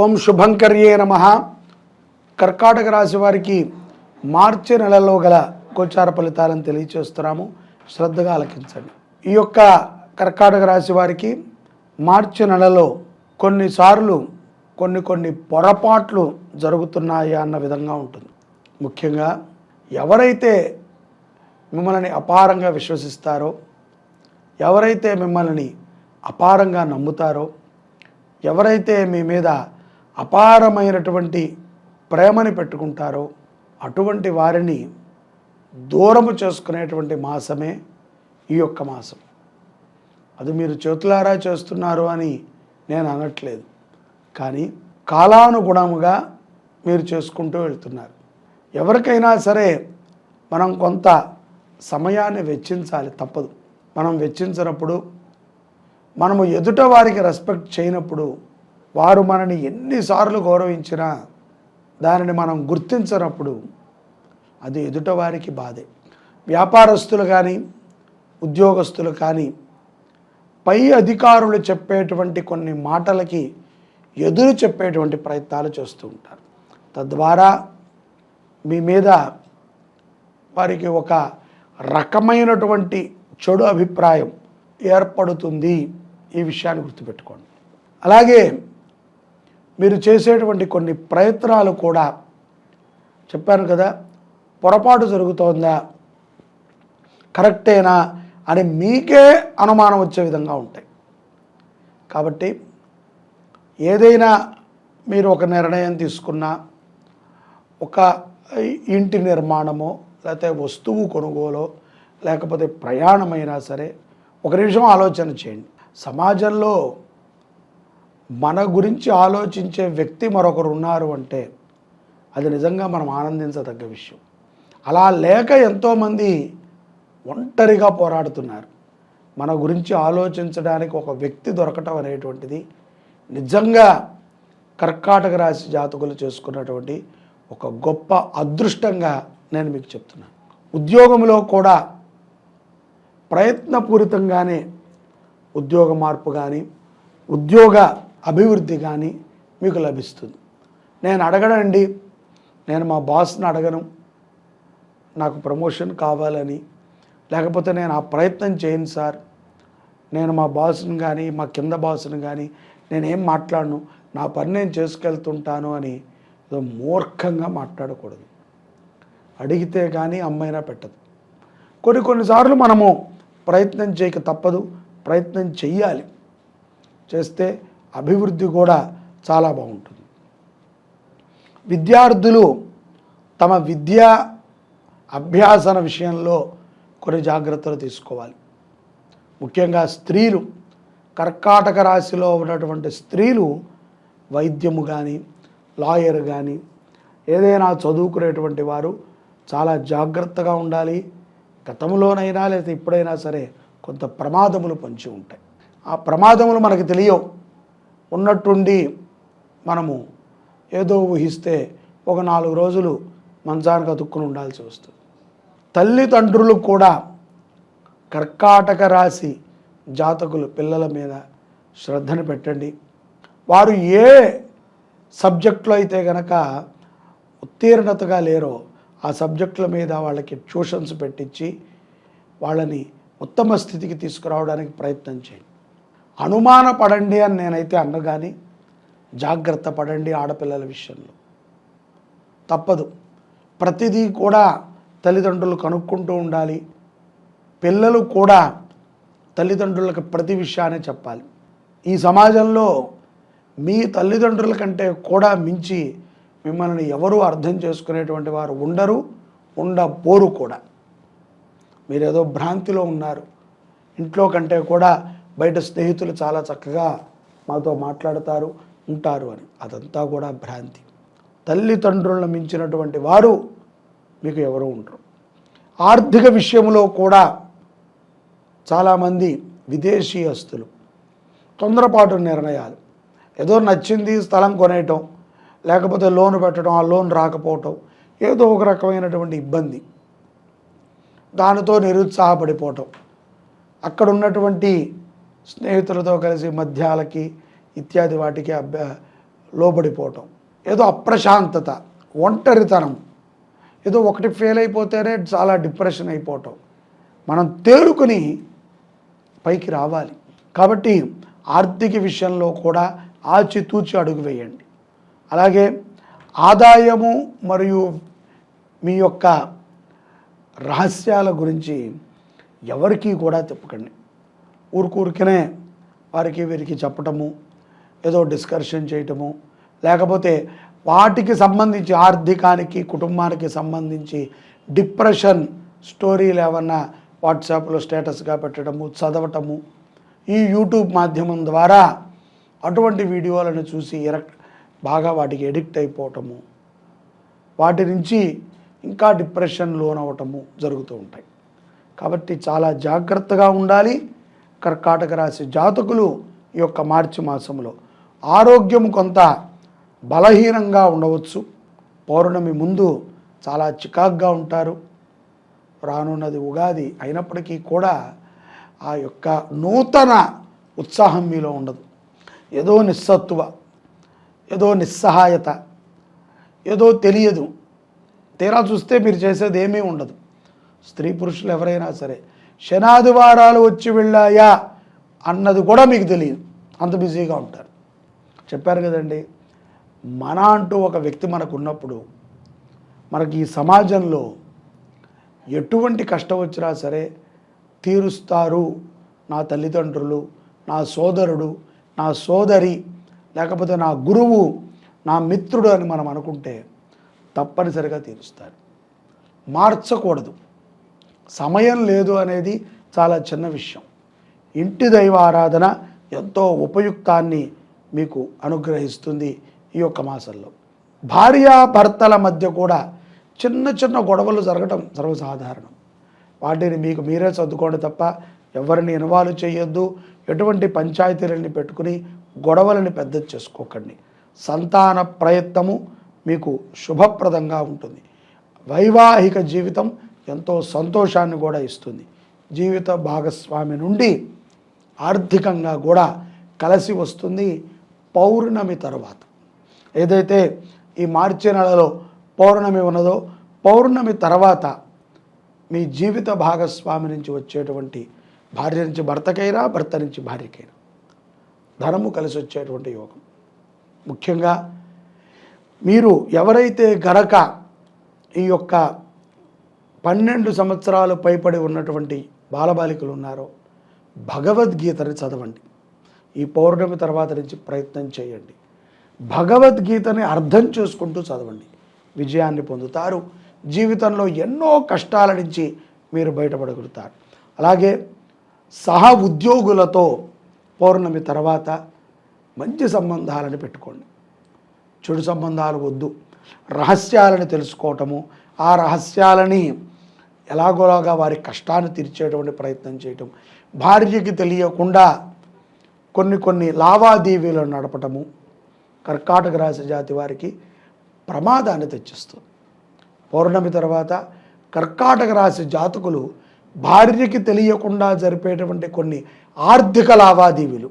ఓం శుభంకర్యే నమః. కర్కాటక రాశి వారికి మార్చి నెలలో గల గోచార ఫలితాలను తెలియచేస్తున్నాము. శ్రద్ధగా ఆలకించండి. ఈ యొక్క కర్కాటక రాశి వారికి మార్చి నెలలో కొన్నిసార్లు కొన్ని పొరపాట్లు జరుగుతున్నాయా అన్న విధంగా ఉంటుంది. ముఖ్యంగా ఎవరైతే మిమ్మల్ని అపారంగా విశ్వసిస్తారో, ఎవరైతే మిమ్మల్ని అపారంగా నమ్ముతారో, ఎవరైతే మీ మీద అపారమైనటువంటి ప్రేమని పెట్టుకుంటారో అటువంటి వారిని దూరము చేసుకునేటువంటి మాసమే ఈ యొక్క మాసం. అది మీరు చేతులారా చేస్తున్నారు అని నేను అనట్లేదు, కానీ కాలానుగుణముగా మీరు చేసుకుంటూ వెళ్తున్నారు. ఎవరికైనా సరే మనం కొంత సమయాన్ని వెచ్చించాలి, తప్పదు. మనం వెచ్చించినప్పుడు, మనము ఎదుట వారికి రెస్పెక్ట్ చేయనప్పుడు, వారు మనని ఎన్నిసార్లు గౌరవించినా దానిని మనం గుర్తించినప్పుడు అది ఎదుట వారికి బాధే. వ్యాపారస్తులు కానీ, ఉద్యోగస్తులు కానీ పై అధికారులు చెప్పేటువంటి కొన్ని మాటలకి ఎదురు చెప్పేటువంటి ప్రయత్నాలు చేస్తూ ఉంటారు. తద్వారా మీ మీద వారికి ఒక రకమైనటువంటి చెడు అభిప్రాయం ఏర్పడుతుంది. ఈ విషయాన్ని గుర్తుపెట్టుకోండి. అలాగే మీరు చేసేటువంటి కొన్ని ప్రయత్నాలు కూడా చెప్పాను కదా, పొరపాటు జరుగుతోందా, కరెక్టేనా అని మీకే అనుమానం వచ్చే విధంగా ఉంటాయి. కాబట్టి ఏదైనా మీరు ఒక నిర్ణయం తీసుకున్నా, ఒక ఇంటి నిర్మాణమో, లేకపోతే వస్తువు కొనుగోలో, లేకపోతే ప్రయాణమైనా సరే ఒక నిమిషం ఆలోచన చేయండి. సమాజంలో మన గురించి ఆలోచించే వ్యక్తి మరొకరు ఉన్నారు అంటే అది నిజంగా మనం ఆనందించదగ్గ విషయం. అలా లేక ఎంతోమంది ఒంటరిగా పోరాడుతున్నారు. మన గురించి ఆలోచించడానికి ఒక వ్యక్తి దొరకటం అనేటువంటిది నిజంగా కర్కాటక రాశి జాతకులు చేసుకున్నటువంటి ఒక గొప్ప అదృష్టంగా నేను మీకు చెప్తున్నాను. ఉద్యోగంలో కూడా ప్రయత్నపూరితంగానే ఉద్యోగ మార్పు కానీ, ఉద్యోగ అభివృద్ధి కానీ మీకు లభిస్తుంది. నేను అడగనండి, నేను మా బాస్ని అడగను నాకు ప్రమోషన్ కావాలని, లేకపోతే నేను ఆ ప్రయత్నం చేయను సార్, నేను మా బాస్ని కానీ, మా కింద బాస్ని కానీ నేనేం మాట్లాడను, నా పని నేను చేసుకెళ్తుంటాను అని ఏదో మూర్ఖంగా మాట్లాడకూడదు. అడిగితే కానీ అమ్మైనా పెట్టదు. కొన్నిసార్లు మనము ప్రయత్నం చేయక తప్పదు, ప్రయత్నం చెయ్యాలి. చేస్తే అభివృద్ధి కూడా చాలా బాగుంటుంది. విద్యార్థులు తమ విద్యా అభ్యాసన విషయంలో కొన్ని జాగ్రత్తలు తీసుకోవాలి. ముఖ్యంగా స్త్రీలు, కర్కాటక రాశిలో ఉన్నటువంటి స్త్రీలు వైద్యము కానీ, లాయర్ కానీ ఏదైనా చదువుకునేటువంటి వారు చాలా జాగ్రత్తగా ఉండాలి. గతంలోనైనా లేదా ఇప్పుడైనా సరే కొంత ప్రమాదములు పొంచి ఉంటాయి. ఆ ప్రమాదములు మనకు తెలియవు, ఉన్నట్టుండి మనము ఏదో ఊహిస్తే ఒక 4 రోజులు మంచానికి అతుక్కుని ఉండాల్సి వస్తుంది. తల్లిదండ్రులు కూడా కర్కాటక రాశి జాతకులు పిల్లల మీద శ్రద్ధను పెట్టండి. వారు ఏ సబ్జెక్టులో అయితే కనుక ఉత్తీర్ణతగా లేరో ఆ సబ్జెక్టుల మీద వాళ్ళకి ట్యూషన్స్ పెట్టించి వాళ్ళని ఉత్తమ స్థితికి తీసుకురావడానికి ప్రయత్నం చేయండి. అనుమాన పడండి అని నేనైతే అన్న, కానీ జాగ్రత్త పడండి. ఆడపిల్లల విషయంలో తప్పదు. ప్రతిదీ కూడా తల్లిదండ్రులు కనుక్కుంటూ ఉండాలి. పిల్లలు కూడా తల్లిదండ్రులకు ప్రతి విషయాన్ని చెప్పాలి. ఈ సమాజంలో మీ తల్లిదండ్రుల కంటే కూడా మించి మిమ్మల్ని ఎవరూ అర్థం చేసుకునేటువంటి వారు ఉండబోరు కూడా. మీరేదో భ్రాంతిలో ఉన్నారు. ఇంట్లో కంటే కూడా బయట స్నేహితులు చాలా చక్కగా మాతో మాట్లాడతారు, ఉంటారు అని. అదంతా కూడా భ్రాంతి. తల్లిదండ్రులను మించినటువంటి వారు మీకు ఎవరు ఉండరు. ఆర్థిక విషయంలో కూడా చాలామంది విదేశీయస్తులు తొందరపాటు నిర్ణయాలు, ఏదో నచ్చింది స్థలం కొనేయటం, లేకపోతే లోన్ పెట్టడం, ఆ లోన్ రాకపోవటం, ఏదో ఒక రకమైనటువంటి ఇబ్బంది, దానితో నిరుత్సాహపడిపోవటం, అక్కడ ఉన్నటువంటి స్నేహితులతో కలిసి మద్యాలకి ఇత్యాది వాటికి లోబడిపోవటం, ఏదో అప్రశాంతత, ఒంటరితనం, ఏదో ఒకటి ఫెయిల్ అయిపోతేనే చాలా డిప్రెషన్ అయిపోవటం. మనం తేరుకుని పైకి రావాలి. కాబట్టి ఆర్థిక విషయంలో కూడా ఆచితూచి అడుగు వేయండి. అలాగే ఆదాయము మరియు మీ యొక్క రహస్యాల గురించి ఎవరికీ కూడా చెప్పకండి. ఊరికనే వారికి వీరికి చెప్పటము, ఏదో డిస్కషన్ చేయటము, లేకపోతే వాటికి సంబంధించి ఆర్థికానికి కుటుంబానికి సంబంధించి డిప్రెషన్ స్టోరీలు ఏమన్నా వాట్సాప్లో స్టేటస్గా పెట్టడము, చదవటము, ఈ యూట్యూబ్ మాధ్యమం ద్వారా అటువంటి వీడియోలను చూసి బాగా వాటికి ఎడిక్ట్ అయిపోవటము, వాటి నుంచి ఇంకా డిప్రెషన్ లోనవటము జరుగుతూ ఉంటాయి. కాబట్టి చాలా జాగ్రత్తగా ఉండాలి. కర్కాటక రాశి జాతకులు ఈ యొక్క మార్చి మాసంలో ఆరోగ్యం కొంత బలహీనంగా ఉండవచ్చు. పౌర్ణమి ముందు చాలా చికాగ్గా ఉంటారు. రానున్నది ఉగాది అయినప్పటికీ కూడా ఆ యొక్క నూతన ఉత్సాహం మీలో ఉండదు. ఏదో నిస్సత్తువ, ఏదో నిస్సహాయత, ఏదో తెలియదు. తీరా చూస్తే మీరు చేసేది ఏమీ ఉండదు. స్త్రీ పురుషులు ఎవరైనా సరే శనాదివారాలు వచ్చి వెళ్ళాయా అన్నది కూడా మీకు తెలియదు, అంత బిజీగా ఉంటారు. చెప్పారు కదండి, మన అంటూ ఒక వ్యక్తి మనకు ఉన్నప్పుడు మనకి ఈ సమాజంలో ఎటువంటి కష్టం వచ్చినా సరే తీరుస్తారు నా తల్లిదండ్రులు, నా సోదరుడు, నా సోదరి, లేకపోతే నా గురువు, నా మిత్రుడు అని మనం అనుకుంటే తప్పనిసరిగా తీరుస్తారు. మార్చకూడదు. సమయం లేదు అనేది చాలా చిన్న విషయం. ఇంటి దైవ ఆరాధన ఎంతో ఉపయుక్తాన్ని మీకు అనుగ్రహిస్తుంది ఈ యొక్క మాసంలో. భార్యాభర్తల మధ్య కూడా చిన్న చిన్న గొడవలు జరగటం సర్వసాధారణం. వాటిని మీకు మీరే సర్దుకోండి తప్ప ఎవరిని ఇన్వాల్వ్ చేయొద్దు. ఎటువంటి పంచాయతీలని పెట్టుకుని గొడవలని పెద్ద చేసుకోకండి. సంతాన ప్రయత్నము మీకు శుభప్రదంగా ఉంటుంది. వైవాహిక జీవితం ఎంతో సంతోషాన్ని కూడా ఇస్తుంది. జీవిత భాగస్వామి నుండి ఆర్థికంగా కూడా కలిసి వస్తుంది. పౌర్ణమి తర్వాత ఏదైతే ఈ మార్చి నెలలో పౌర్ణమి ఉన్నదో, పౌర్ణమి తర్వాత మీ జీవిత భాగస్వామి నుంచి వచ్చేటువంటి భార్య నుంచి భర్తకైనా, భర్త నుంచి భార్యకైనా ధనము కలిసి వచ్చేటువంటి యోగం. ముఖ్యంగా మీరు ఎవరైతే గనక ఈ యొక్క 12 సంవత్సరాలు పైబడి ఉన్నటువంటి బాలబాలికలు ఉన్నారో భగవద్గీతని చదవండి. ఈ పౌర్ణమి తర్వాత నుంచి ప్రయత్నం చేయండి. భగవద్గీతని అర్థం చేసుకుంటూ చదవండి. విజయాన్ని పొందుతారు. జీవితంలో ఎన్నో కష్టాల నుంచి మీరు బయటపడగలుగుతారు. అలాగే సహ ఉద్యోగులతో పౌర్ణమి తర్వాత మంచి సంబంధాలను పెట్టుకోండి. చెడు సంబంధాలు వద్దు. రహస్యాలను తెలుసుకోవటము, ఆ రహస్యాలని ఎలాగోలాగా వారి కష్టాన్ని తీర్చేటువంటి ప్రయత్నం చేయటం, భార్యకి తెలియకుండా కొన్ని లావాదేవీలను నడపటము కర్కాటక రాశి జాతి వారికి ప్రమాదాన్ని తెచ్చిస్తుంది. పౌర్ణమి తర్వాత కర్కాటక రాశి జాతకులు భార్యకి తెలియకుండా జరిపేటువంటి కొన్ని ఆర్థిక లావాదేవీలు,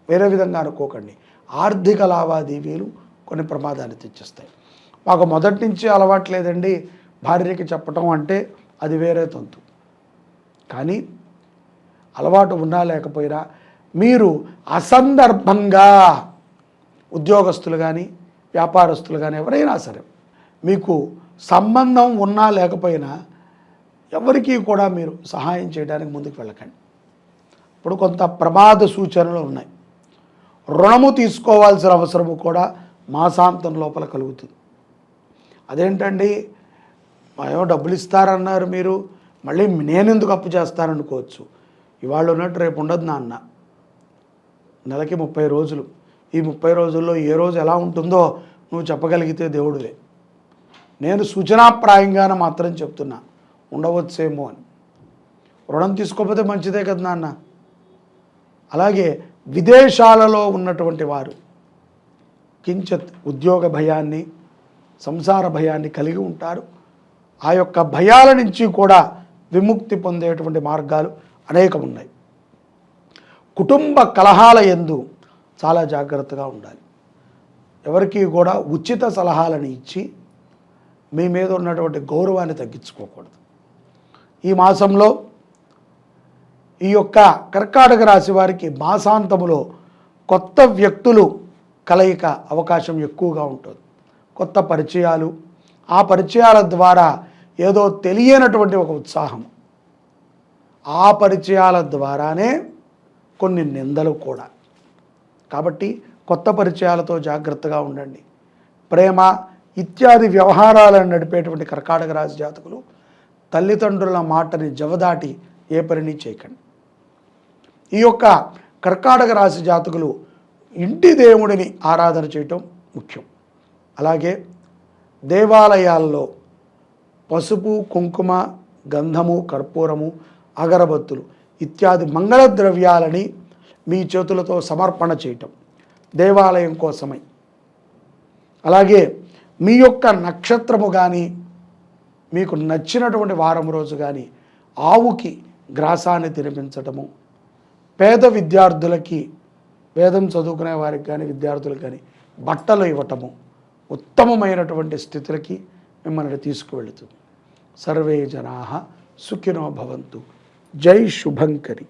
వేరే విధంగా అనుకోకండి, ఆర్థిక లావాదేవీలు కొన్ని ప్రమాదాన్ని తెచ్చిస్తాయి. మాకు మొదటి నుంచి అలవాట్లేదండి భార్యకి చెప్పటం అంటే అది వేరే తంతు. కానీ అలవాటు ఉన్నా లేకపోయినా మీరు అసందర్భంగా ఉద్యోగస్తులు కానీ వ్యాపారస్తులు కానీ ఎవరైనా సరే మీకు సంబంధం ఉన్నా లేకపోయినా ఎవరికీ కూడా మీరు సహాయం చేయడానికి ముందుకు వెళ్ళకండి. ఇప్పుడు కొంత ప్రమాద సూచనలు ఉన్నాయి. రుణము తీసుకోవాల్సిన అవసరము కూడా మాసాంతం లోపల కలుగుతుంది. అదేంటండి ఏమో డబ్బులు ఇస్తారన్నారు మీరు, మళ్ళీ నేనెందుకు అప్పు చేస్తాననుకోవచ్చు. ఇవాళ ఉన్నట్టు రేపు ఉండదు నాన్న. నెలకి 30 రోజులు. ఈ 30 రోజుల్లో ఏ రోజు ఎలా ఉంటుందో నువ్వు చెప్పగలిగితే దేవుడివే. నేను సూచనాప్రాయంగానే మాత్రం చెప్తున్నా, ఉండవచ్చేమో అని. రుణం తీసుకోకపోతే మంచిదే కదా నాన్న. అలాగే విదేశాలలో ఉన్నటువంటి వారు కించిత్ ఉద్యోగ భయాన్ని, సంసార భయాన్ని కలిగి ఉంటారు. ఆ యొక్క భయాల నుంచి కూడా విముక్తి పొందేటువంటి మార్గాలు అనేకం ఉన్నాయి. కుటుంబ కలహాల యందు చాలా జాగ్రత్తగా ఉండాలి. ఎవరికి కూడా ఉచిత సలహాలను ఇచ్చి మీ మీద ఉన్నటువంటి గౌరవాన్ని తగ్గించుకోకూడదు. ఈ మాసంలో ఈ యొక్క కర్కాటక రాశి వారికి మాసాంతములో కొత్త వ్యక్తులు కలయిక అవకాశం ఎక్కువగా ఉంటుంది. కొత్త పరిచయాలు, ఆ పరిచయాల ద్వారా ఏదో తెలియనటువంటి ఒక ఉత్సాహం, ఆ పరిచయాల ద్వారానే కొన్ని నిందలు కూడా. కాబట్టి కొత్త పరిచయాలతో జాగ్రత్తగా ఉండండి. ప్రేమ ఇత్యాది వ్యవహారాలను నడిపేటువంటి కర్కాటక రాశి జాతకులు తల్లిదండ్రుల మాటని జవదాటి ఏ పనిని చేయకండి. ఈ యొక్క కర్కాటక రాశి జాతకులు ఇంటి దేవుడిని ఆరాధన చేయటం ముఖ్యం. అలాగే దేవాలయాల్లో పసుపు, కుంకుమ, గంధము, కర్పూరము, అగరబత్తులు ఇత్యాది మంగళ ద్రవ్యాలని మీ చేతులతో సమర్పణ చేయటం దేవాలయం కోసమై. అలాగే మీ యొక్క నక్షత్రము కానీ మీకు నచ్చినటువంటి వారం రోజు కానీ ఆవుకి గ్రాసాన్ని తినిపించటము, పేద విద్యార్థులకి, వేదం చదువుకునే వారికి కానీ విద్యార్థులకు కానీ బట్టలు ఇవ్వటము ఉత్తమమైనటువంటి స్థితికి మిమ్మల్ని తీసుకువెళుతుంది. సర్వే జనాః సుఖినో భవంతు. జై శుభంకరి.